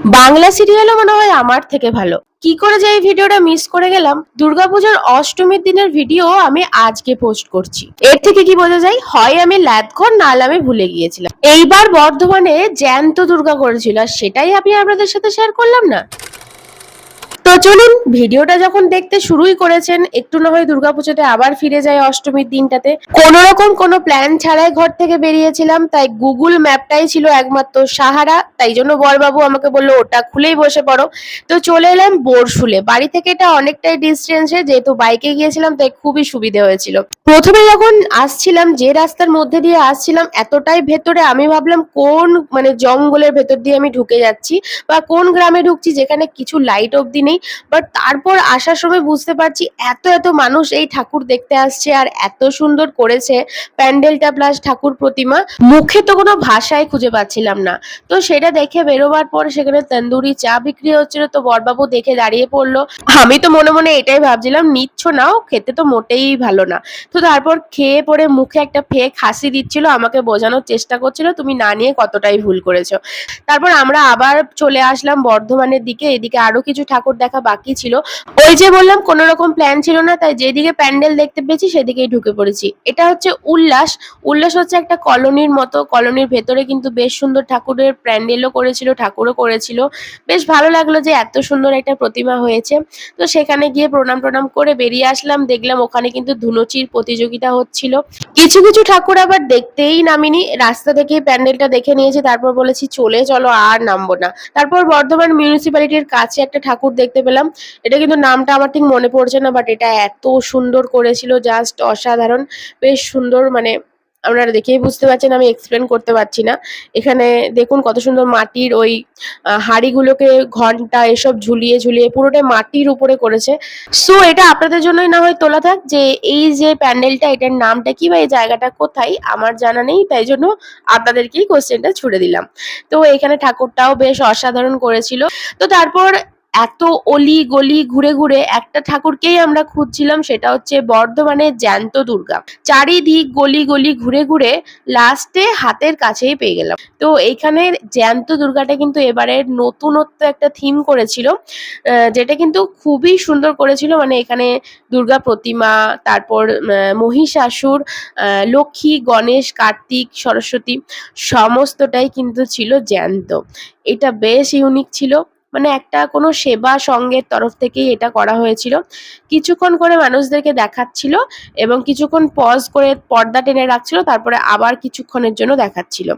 বাংলা সিরিয়ালও মনে হয় আমার থেকে ভালো। কি করে যে এই ভিডিওটা মিস করে গেলাম? দুর্গাপূজার অষ্টমীর দিনের ভিডিও আমি আজকে পোস্ট করছি। এর থেকে কি বোঝা যায়? হয় আমি ল্যাদখোর, নাহলে আমি ভুলে গিয়েছিলাম। এইবার বর্ধমানে জ্যান্ত দুর্গা করেছিল, আর সেটাই আমি আপনাদের সাথে শেয়ার করলাম না। তো চলুন, ভিডিওটা যখন দেখতে শুরুই করেছেন, একটু না হয় দুর্গাপুজোতে আবার ফিরে যায় অষ্টমীর দিনটাতে। কোনো রকম কোনো প্ল্যান ছাড়াই ঘর থেকে বেরিয়েছিলাম, তাই গুগল ম্যাপটাই ছিল একমাত্র সাহারা। তাই জন্য বরবাবু আমাকে বললো ওটা খুলেই বসে পড়ো। তো চলে এলাম বোরশুলে। বাড়ি থেকে এটা অনেকটাই ডিস্টেন্সে, যেহেতু বাইকে গিয়েছিলাম তাই খুবই সুবিধে হয়েছিল। প্রথমে যখন আসছিলাম, যে রাস্তার মধ্যে দিয়ে আসছিলাম, এতটাই ভেতরে, আমি ভাবলাম কোন মানে জঙ্গলের ভেতর দিয়ে আমি ঢুকে যাচ্ছি বা কোন গ্রামে ঢুকছি যেখানে কিছু লাইট অব্দি নেই। বাট তারপর আসার সময় বুঝতে পারছি এত এত মানুষ এই ঠাকুর দেখতে আসছে, আর এত সুন্দর করেছে প্যান্ডেলটা প্লাস ঠাকুর প্রতিমা, মুখে তো কোনো ভাষাই খুঁজে পাচ্ছিলাম না। তো সেটা দেখে বেরোবার পর সেখানে তন্দুরি চা বিক্রি হচ্ছিল, তো বরবাবু দেখে দাঁড়িয়ে পড়লো। আমি তো মনে মনে এটাই ভাবছিলাম, নিচ্ছ নাও, খেতে তো মোটেই ভালো না। তো তারপর খেয়ে পরে মুখে একটা ফেক হাসি দিচ্ছিল, আমাকে বোঝানোর চেষ্টা করছিল তুমি না নিয়ে কতটাই ভুল করেছো। তারপর আমরা আবার চলে আসলাম বর্ধমানের দিকে। এদিকে আরো কিছু ঠাকুর দেখা বাকি ছিল। ওই যে বললাম কোনো রকম প্ল্যান ছিল না, তাই যেদিকে প্যান্ডেল দেখতে পেয়েছি সেদিকেই ঢুকে পড়েছি। এটা হচ্ছে উল্লাস। উল্লাস হচ্ছে একটা কলোনির মতো। কলোনির ভেতরে কিন্তু বেশ সুন্দর ঠাকুরের প্যান্ডেলও করেছিল, ঠাকুরও করেছিল। বেশ ভালো লাগলো যে এত সুন্দর একটা প্রতিমা হয়েছে। তো সেখানে গিয়ে প্রণাম টনাম করে বেরিয়ে আসলাম। দেখলাম ওখানে কিন্তু ধুনুচির প্রতিযোগিতা হচ্ছিল। কিছু কিছু ঠাকুর আবার দেখতেই নামিনি, রাস্তা থেকেই প্যান্ডেলটা দেখে নিয়েছি, তারপর বলেছি চলে চলো, আর নামবো না। তারপর বর্ধমান মিউনিসিপ্যালিটির কাছে একটা ঠাকুর দেখতে পেলাম। এটা কিন্তু নামটা আমার ঠিক মনে পড়ছে না, বাট এটা এত সুন্দর করেছিল, জাস্ট অসাধারণ। বেশ সুন্দর, মানে আপনারা দেখেই বুঝতে পারছেন, আমি এক্সপ্লেন করতে পারছি না। এখানে দেখুন কত সুন্দর মাটির ওই হাঁড়িগুলোকে ঘন্টা এসব ঝুলিয়ে ঝুলিয়ে পুরোটাই মাটির উপরে করেছে। সো এটা আপনাদের জন্যই না হয় তোলা থাক, যে এই যে প্যান্ডেলটা, এটার নামটা কি বা এই জায়গাটা কোথায় আমার জানা নেই, তাই জন্য আপনাদেরকেই কোশ্চেনটা ছুড়ে দিলাম। তো এখানে ঠাকুরটাও বেশ অসাধারণ করেছিল। তো তারপর এত অলি গলি ঘুরে ঘুরে একটা ঠাকুরকেই আমরা খুঁজছিলাম, সেটা হচ্ছে বর্ধমানের জ্যান্ত দুর্গা। চারিদিক গলি গলি ঘুরে ঘুরে লাস্টে হাতের কাছেই পেয়ে গেলাম। তো এইখানে জ্যান্ত দুর্গাটা কিন্তু এবারের নতুনত্ব একটা থিম করেছিল, যেটা কিন্তু খুবই সুন্দর করেছিল। মানে এখানে দুর্গা প্রতিমা, তারপর মহিষাসুর, লক্ষ্মী, গণেশ, কার্তিক, সরস্বতী সমস্তটাই কিন্তু ছিল জ্যান্ত। এটা বেশ ইউনিক ছিল। মানে একটা কোনো সেবা সঙ্গের তরফ থেকেই এটা করা হয়েছিল। কিছুক্ষণ করে মানুষদেরকে দেখাচ্ছিল এবং কিছুক্ষণ পজ করে পর্দা টেনে রাখছিল, তারপরে আবার কিছুক্ষণের জন্য দেখাচ্ছিল।